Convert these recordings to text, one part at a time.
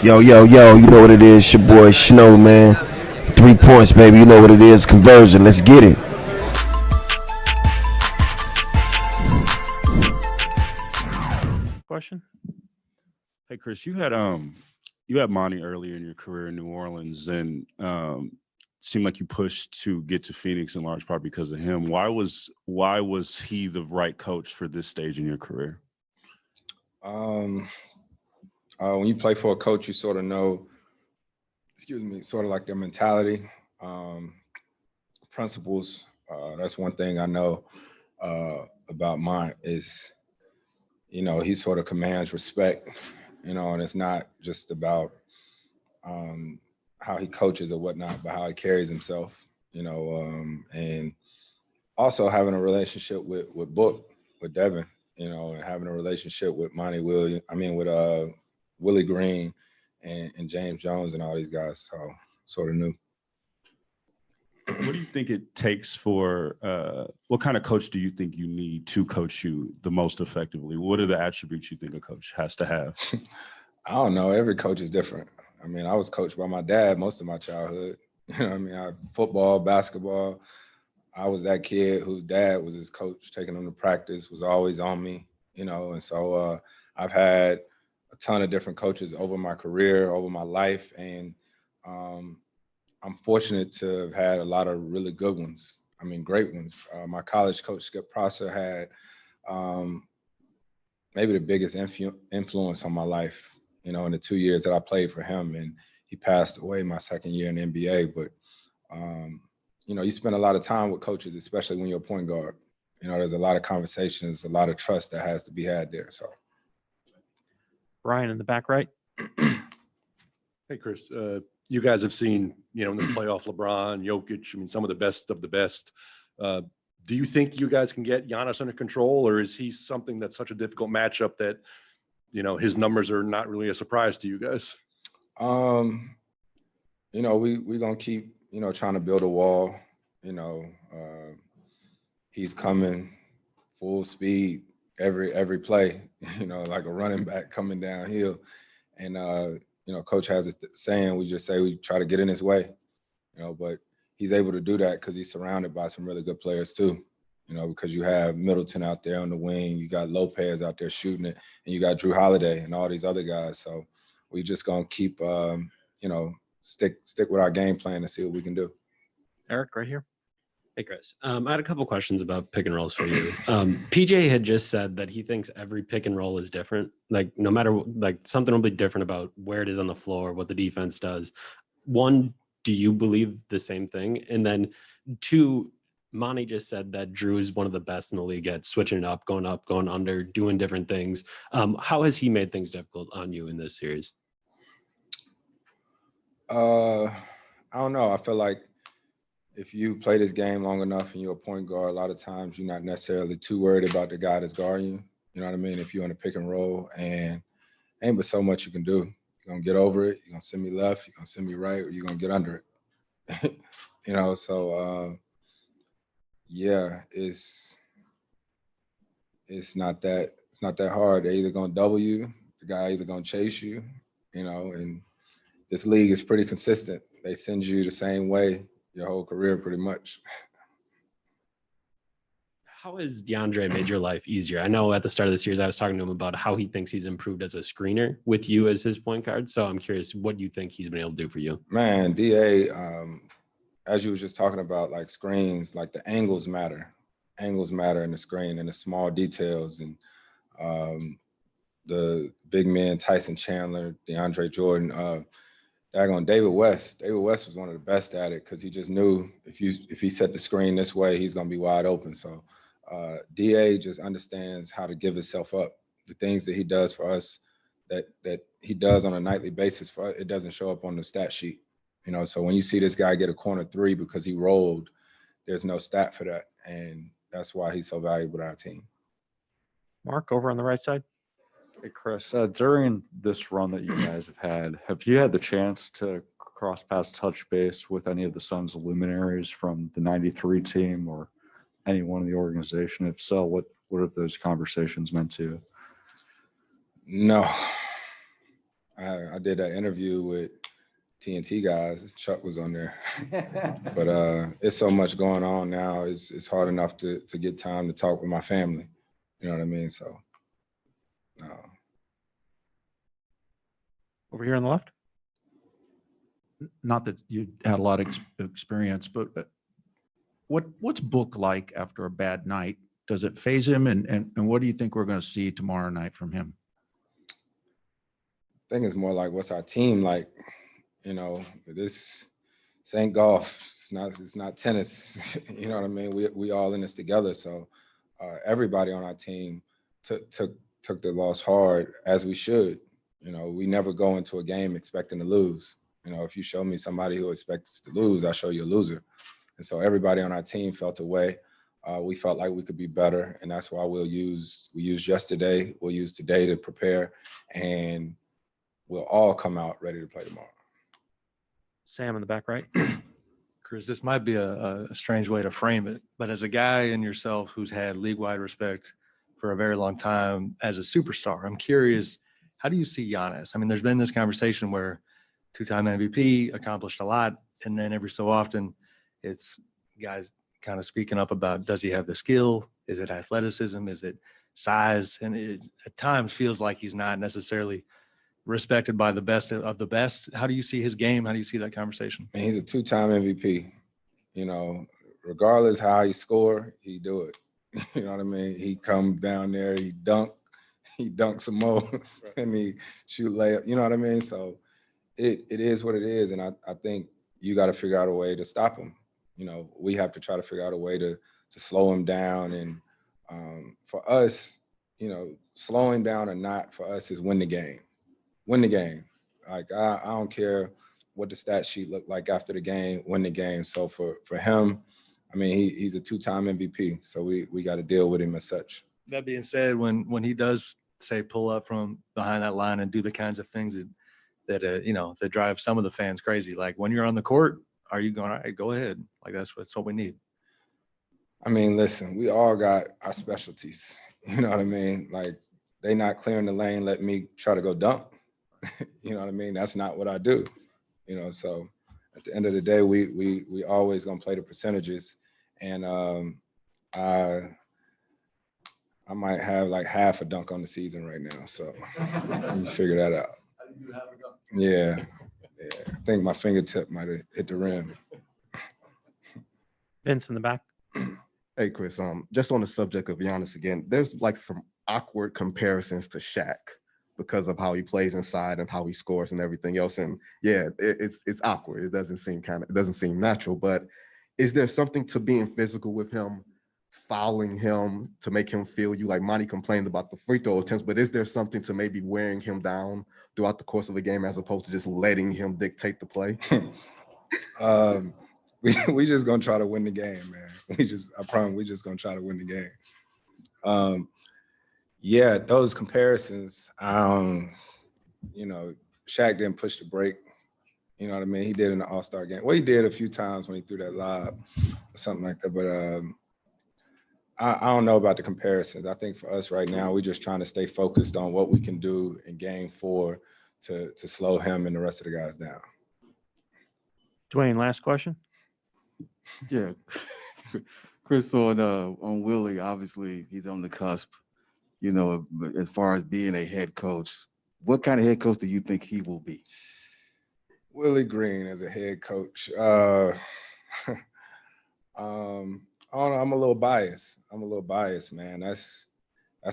Yo, yo, yo, you know what it is. It's your boy Snow, man. 3 points, baby. You know what it is. Conversion. Let's get it. Question. Hey Chris, you had Monty earlier in your career in New Orleans, and seemed like you pushed to get to Phoenix in large part because of him. Why was he the right coach for this stage in your career? Um, when you play for a coach, you sort of know, sort of like their mentality, um, principles. That's one thing I know about mine is, he sort of commands respect, and it's not just about how he coaches or whatnot, but how he carries himself, and also having a relationship with Book, with Devin, and having a relationship with Monty Williams, with Willie Green and James Jones and all these guys. So sort of new. What do you think it takes for what kind of coach do you think you need to coach you the most effectively? What are the attributes you think a coach has to have? I don't know. Every coach is different. I was coached by my dad most of my childhood. Football, basketball. I was that kid whose dad was his coach, taking him to practice, was always on me, and so I've had a ton of different coaches over my career, over my life, and I'm fortunate to have had a lot of really good ones. Great ones. My college coach, Skip Prosser, had maybe the biggest influence on my life, in the 2 years that I played for him. And he passed away my second year in the NBA. But, you spend a lot of time with coaches, especially when you're a point guard. There's a lot of conversations, a lot of trust that has to be had there. So, Brian in the back right. Hey, Chris, you guys have seen, in the playoff, LeBron, Jokic, some of the best of the best. Do you think you guys can get Giannis under control, or is he something that's such a difficult matchup that, his numbers are not really a surprise to you guys? We're going to keep, trying to build a wall. He's coming full speed every play, like a running back coming downhill. And, coach has a saying, we just say we try to get in his way, but he's able to do that because he's surrounded by some really good players too, because you have Middleton out there on the wing, you got Lopez out there shooting it, and you got Drew Holiday and all these other guys. So we just going to keep, stick with our game plan and see what we can do. Eric, right here. Hey, Chris. I had a couple questions about pick and rolls for you. PJ had just said that he thinks every pick and roll is different. Like, no matter, like, something will be different about where it is on the floor, what the defense does. One, do you believe the same thing? And then two, Monty just said that Drew is one of the best in the league at switching it up, going under, doing different things. How has he made things difficult on you in this series? I don't know. I feel like if you play this game long enough and you're a point guard, a lot of times you're not necessarily too worried about the guy that's guarding you. You know what I mean? If you're in a pick and roll, and ain't but so much you can do. You're going to get over it. You're going to send me left. You're going to send me right, or you're going to get under it. Yeah, it's not that hard. They're either going to double you, the guy either going to chase you, and this league is pretty consistent. They send you the same way your whole career pretty much. How has DeAndre made your life easier? I know at the start of the series, I was talking to him about how he thinks he's improved as a screener with you as his point guard. So I'm curious, what do you think he's been able to do for you? Man, DA, as you were just talking about, like screens, like the angles matter. Angles matter in the screen and the small details. And the big men, Tyson Chandler, DeAndre Jordan, David West. David West was one of the best at it because he just knew if he set the screen this way, he's going to be wide open. So DA just understands how to give himself up. The things that he does for us, that he does on a nightly basis for us, it doesn't show up on the stat sheet. So when you see this guy get a corner three because he rolled, there's no stat for that, and that's why he's so valuable to our team. Mark, over on the right side. Hey, Chris, during this run that you guys have you had the chance to cross paths, touch base with any of the Suns luminaries from the 93 team or anyone in the organization? If so, what have those conversations meant to you? No. I did that interview with TNT guys. Chuck was on there, but it's so much going on now. It's hard enough to get time to talk with my family. You know what I mean? So, Over here on the left. Not that you had a lot of experience, but what's Book like after a bad night? Does it phase him? And what do you think we're going to see tomorrow night from him? I think it's more like what's our team like. You know, this ain't golf. It's not tennis. You know what I mean? We all in this together. So everybody on our team took the loss hard, as we should. You know, we never go into a game expecting to lose. You know, if you show me somebody who expects to lose, I'll show you a loser. And so everybody on our team felt a way. We felt like we could be better, and that's why we used yesterday. We'll use today to prepare, and we'll all come out ready to play tomorrow. Sam in the back right. Chris, this might be a strange way to frame it, but as a guy in yourself who's had league-wide respect for a very long time as a superstar, I'm curious, how do you see Giannis? I mean, there's been this conversation where two-time MVP, accomplished a lot, and then every so often it's guys kind of speaking up about, does he have the skill? Is it athleticism? Is it size? And it at times feels like he's not necessarily respected by the best of the best. How do you see his game? How do you see that conversation? And he's a two-time MVP. You know, regardless how he score, he do it. You know what I mean? He come down there, he dunk some more, and he shoot layup. You know what I mean? So it is what it is, and I think you got to figure out a way to stop him. You know, we have to try to figure out a way to slow him down. And for us, you know, slowing down or not for us is win the game. Win the game. Like I don't care what the stat sheet looked like after the game. Win the game. So for him, I mean, he's a two-time MVP. So we got to deal with him as such. That being said, when he does say pull up from behind that line and do the kinds of things that drive some of the fans crazy, like when you're on the court, are you going, all right, go ahead? Like that's what we need. I mean, listen, we all got our specialties. You know what I mean? Like they not clearing the lane, let me try to go dunk. You know what I mean? That's not what I do. You know, so at the end of the day, we always gonna play the percentages, and I might have like half a dunk on the season right now. So you figure that out. Yeah. I think my fingertip might have hit the rim. Vince in the back. Hey, Chris, just on the subject of Giannis again, there's like some awkward comparisons to Shaq because of how he plays inside and how he scores and everything else. And yeah, it's awkward. It doesn't seem natural, but is there something to being physical with him, fouling him to make him feel you? Like Monty complained about the free throw attempts, but is there something to maybe wearing him down throughout the course of a game as opposed to just letting him dictate the play? We just gonna try to win the game, man. I promise we just gonna try to win the game. Yeah, those comparisons, you know, Shaq didn't push the break. You know what I mean? He did in the All-Star game. Well, he did a few times when he threw that lob or something like that, but I don't know about the comparisons. I think for us right now, we're just trying to stay focused on what we can do in game 4 to slow him and the rest of the guys down. Dwayne, last question. Yeah. Chris, on Willie, obviously he's on the cusp, you know, but as far as being a head coach, what kind of head coach do you think he will be? Willie Green as a head coach. I don't know, I'm a little biased, man. That's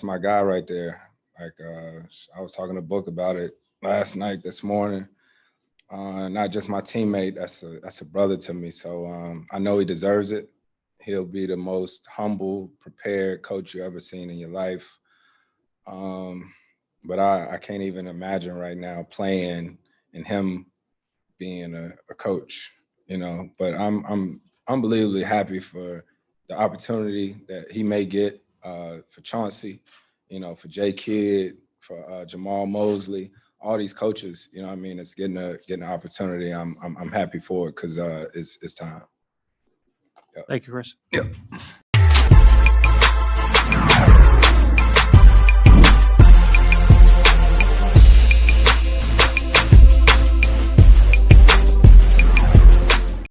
my guy right there. Like I was talking to Book about it last night, this morning. Not just my teammate, that's a brother to me. So I know he deserves it. He'll be the most humble, prepared coach you ever seen in your life. But I can't even imagine right now playing and him being a coach, you know. But I'm unbelievably happy for the opportunity that he may get for Chauncey, you know, for Jay Kidd, for Jamal Mosley, all these coaches, you know what I mean, it's getting an opportunity. I'm happy for it because it's time. Thank you, Chris. Yep.